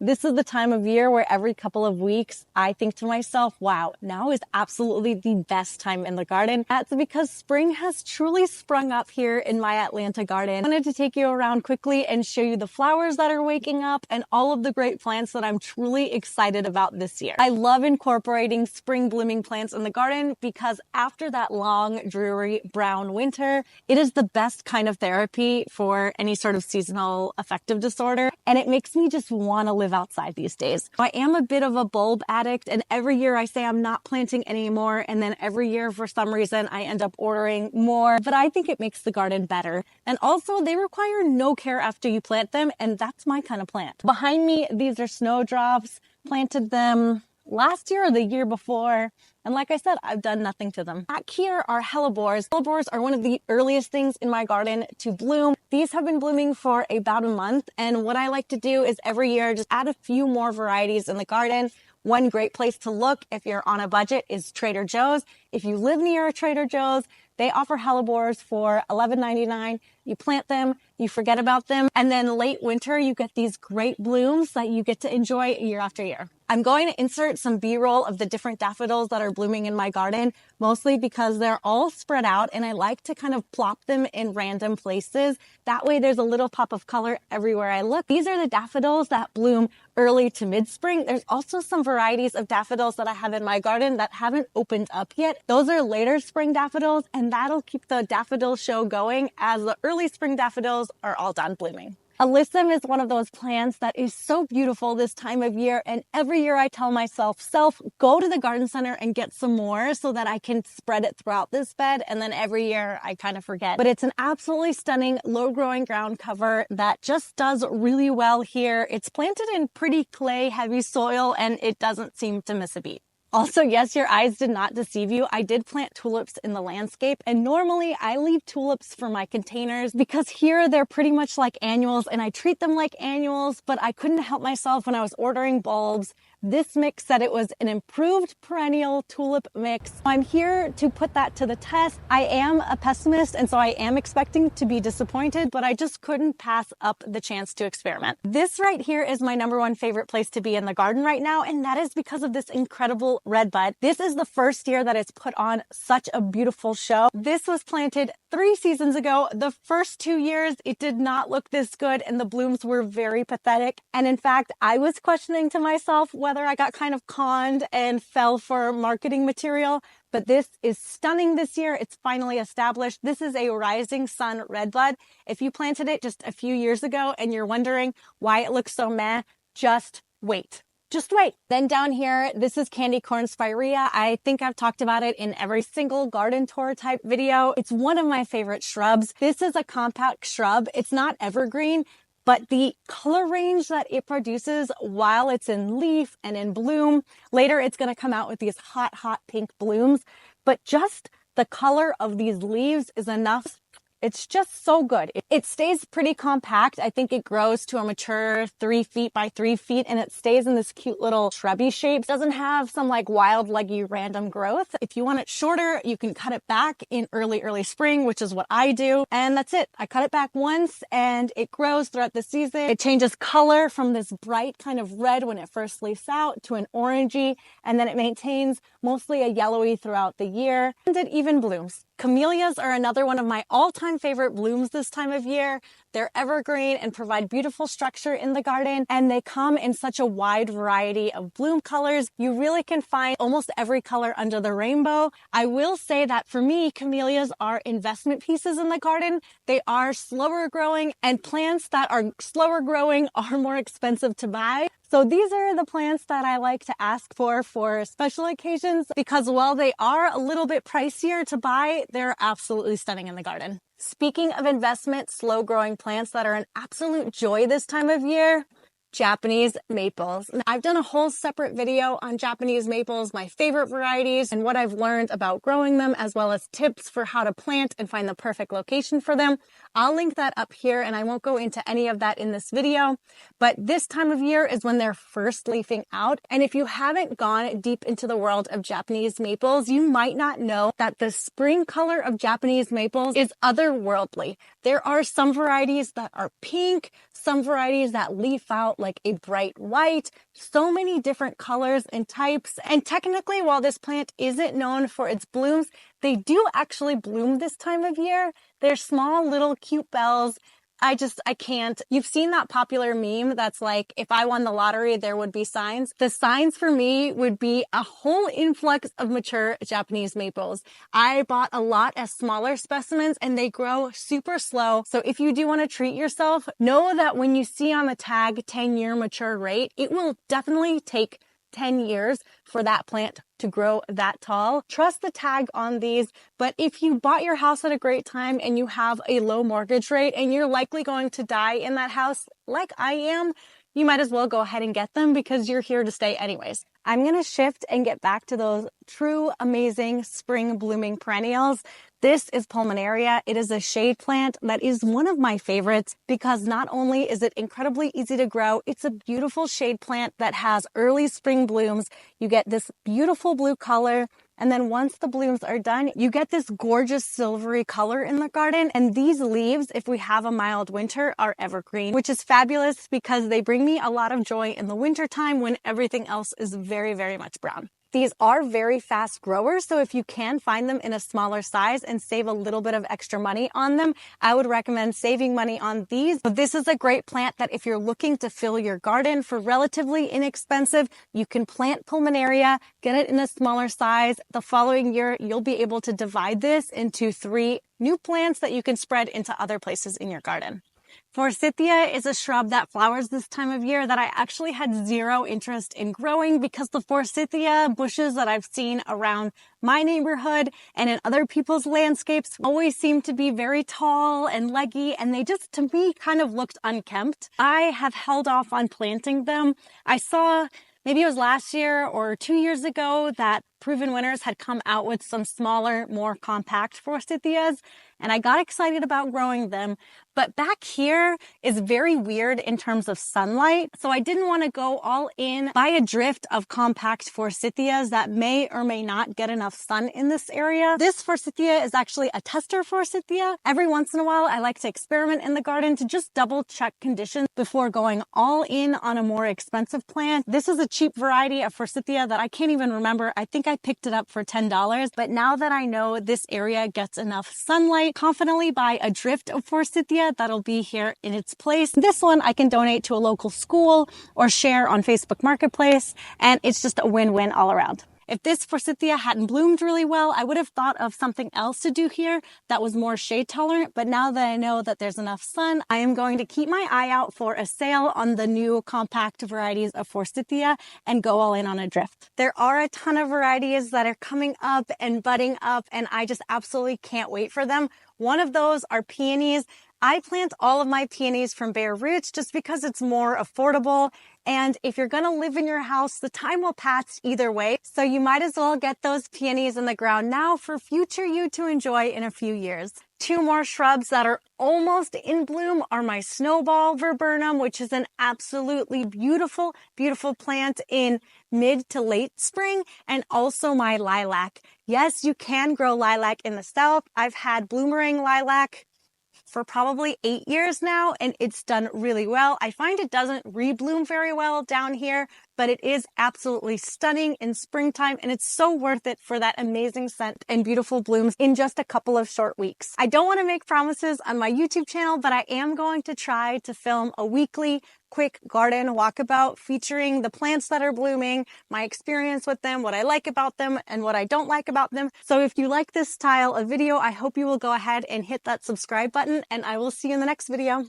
This is the time of year where every couple of weeks I think to myself, wow, now is absolutely the best time in the garden. That's because spring has truly sprung up here in my Atlanta garden. I wanted to take you around quickly and show you the flowers that are waking up and all of the great plants that I'm truly excited about this year. I love incorporating spring blooming plants in the garden because after that long, dreary brown winter, it is the best kind of therapy for any sort of seasonal affective disorder. And it makes me just want to live outside these days. I am a bit of a bulb addict, and every year I say I'm not planting anymore, and then every year for some reason I end up ordering more, but I think it makes the garden better. And also they require no care after you plant them, and that's my kind of plant. Behind me, these are snowdrops. Planted them last year or the year before. And like I said, I've done nothing to them. Back here are hellebores. Hellebores are one of the earliest things in my garden to bloom. These have been blooming for about a month. And what I like to do is every year just add a few more varieties in the garden. One great place to look if you're on a budget is Trader Joe's. If you live near a Trader Joe's, they offer hellebores for $11.99. You plant them, you forget about them, and then late winter, you get these great blooms that you get to enjoy year after year. I'm going to insert some B-roll of the different daffodils that are blooming in my garden, mostly because they're all spread out and I like to kind of plop them in random places. That way there's a little pop of color everywhere I look. These are the daffodils that bloom early to mid-spring. There's also some varieties of daffodils that I have in my garden that haven't opened up yet. Those are later spring daffodils, and that'll keep the daffodil show going as the early spring daffodils are all done blooming. Alyssum is one of those plants that is so beautiful this time of year, and every year I tell myself, go to the garden center and get some more so that I can spread it throughout this bed, and then every year I kind of forget. But it's an absolutely stunning low-growing ground cover that just does really well here. It's planted in pretty clay, heavy soil, and it doesn't seem to miss a beat. Also, yes, your eyes did not deceive you. I did plant tulips in the landscape, and normally I leave tulips for my containers because here they're pretty much like annuals and I treat them like annuals, but I couldn't help myself when I was ordering bulbs. This mix said it was an improved perennial tulip mix. I'm here to put that to the test. I am a pessimist, and so I am expecting to be disappointed, but I just couldn't pass up the chance to experiment. This right here is my #1 favorite place to be in the garden right now, and that is because of this incredible redbud. This is the first year that it's put on such a beautiful show. This was planted 3 seasons ago. The first 2 years, it did not look this good, and the blooms were very pathetic. And in fact, I was questioning to myself whether I got kind of conned and fell for marketing material, but this is stunning this year. It's finally established. This is a rising sun redbud. If you planted it just a few years ago and you're wondering why it looks so meh, just wait. Just wait. Then down here, this is candy corn spirea. I think I've talked about it in every single garden tour type video. It's one of my favorite shrubs. This is a compact shrub. It's not evergreen, but the color range that it produces while it's in leaf and in bloom, later it's going to come out with these hot, hot pink blooms. But just the color of these leaves is enough. It's just so good. It stays pretty compact. I think it grows to a mature 3 feet by 3 feet, and it stays in this cute little shrubby shape. It doesn't have some like wild, leggy, random growth. If you want it shorter, you can cut it back in early spring, which is what I do. And that's it. I cut it back once and it grows throughout the season. It changes color from this bright kind of red when it first leaves out to an orangey, and then it maintains mostly a yellowy throughout the year, and it even blooms. Camellias are another one of my all-time favorite blooms this time of year. They're evergreen and provide beautiful structure in the garden, and they come in such a wide variety of bloom colors. You really can find almost every color under the rainbow. I will say that for me, camellias are investment pieces in the garden. They are slower growing, and plants that are slower growing are more expensive to buy. So these are the plants that I like to ask for special occasions because while they are a little bit pricier to buy, they're absolutely stunning in the garden. Speaking of investment, slow-growing plants that are an absolute joy this time of year, Japanese maples. I've done a whole separate video on Japanese maples, my favorite varieties, and what I've learned about growing them, as well as tips for how to plant and find the perfect location for them. I'll link that up here, and I won't go into any of that in this video. But this time of year is when they're first leafing out. And if you haven't gone deep into the world of Japanese maples, you might not know that the spring color of Japanese maples is otherworldly. There are some varieties that are pink, some varieties that leaf out like a bright white, so many different colors and types. And technically, while this plant isn't known for its blooms, they do actually bloom this time of year. They're small, little, cute bells. I can't. You've seen that popular meme that's like, if I won the lottery, there would be signs. The signs for me would be a whole influx of mature Japanese maples. I bought a lot as smaller specimens and they grow super slow. So if you do want to treat yourself, know that when you see on the tag 10-year mature rate, it will definitely take 10 years for that plant to grow that tall. Trust the tag on these, but if you bought your house at a great time and you have a low mortgage rate and you're likely going to die in that house like I am, you might as well go ahead and get them because you're here to stay anyways. I'm going to shift and get back to those true amazing spring blooming perennials. This is pulmonaria. It is a shade plant that is one of my favorites because not only is it incredibly easy to grow, it's a beautiful shade plant that has early spring blooms. You get this beautiful blue color. And then once the blooms are done, you get this gorgeous silvery color in the garden. And these leaves, if we have a mild winter, are evergreen, which is fabulous because they bring me a lot of joy in the winter time when everything else is very, very much brown. These are very fast growers, so if you can find them in a smaller size and save a little bit of extra money on them, I would recommend saving money on these. But this is a great plant that if you're looking to fill your garden for relatively inexpensive, you can plant pulmonaria, get it in a smaller size. The following year, you'll be able to divide this into 3 new plants that you can spread into other places in your garden. Forsythia is a shrub that flowers this time of year that I actually had zero interest in growing because the forsythia bushes that I've seen around my neighborhood and in other people's landscapes always seem to be very tall and leggy, and they just, to me, kind of looked unkempt. I have held off on planting them. I saw, maybe it was last year or 2 years ago, that Proven Winners had come out with some smaller, more compact forsythias, and I got excited about growing them. But back here is very weird in terms of sunlight, so I didn't want to go all in, buy a drift of compact forsythias that may or may not get enough sun in this area. This forsythia is actually a tester forsythia. Every once in a while, I like to experiment in the garden to just double check conditions before going all in on a more expensive plant. This is a cheap variety of forsythia that I can't even remember. I think I picked it up for $10, but now that I know this area gets enough sunlight, confidently buy a drift of forsythia that'll be here in its place. This one I can donate to a local school or share on Facebook Marketplace, and it's just a win-win all around. If this forsythia hadn't bloomed really well, I would have thought of something else to do here that was more shade tolerant. But now that I know that there's enough sun, I am going to keep my eye out for a sale on the new compact varieties of forsythia and go all in on a drift. There are a ton of varieties that are coming up and budding up, and I just absolutely can't wait for them. One of those are peonies. I plant all of my peonies from bare roots just because it's more affordable. And if you're going to live in your house, the time will pass either way. So you might as well get those peonies in the ground now for future you to enjoy in a few years. 2 more shrubs that are almost in bloom are my snowball viburnum, which is an absolutely beautiful, beautiful plant in mid to late spring, and also my lilac. Yes, you can grow lilac in the south. I've had bloomerang lilac for probably 8 years now, and it's done really well. I find it doesn't rebloom very well down here, but it is absolutely stunning in springtime, and it's so worth it for that amazing scent and beautiful blooms in just a couple of short weeks. I don't want to make promises on my YouTube channel, but I am going to try to film a weekly quick garden walkabout featuring the plants that are blooming, my experience with them, what I like about them, and what I don't like about them. So if you like this style of video, I hope you will go ahead and hit that subscribe button, and I will see you in the next video.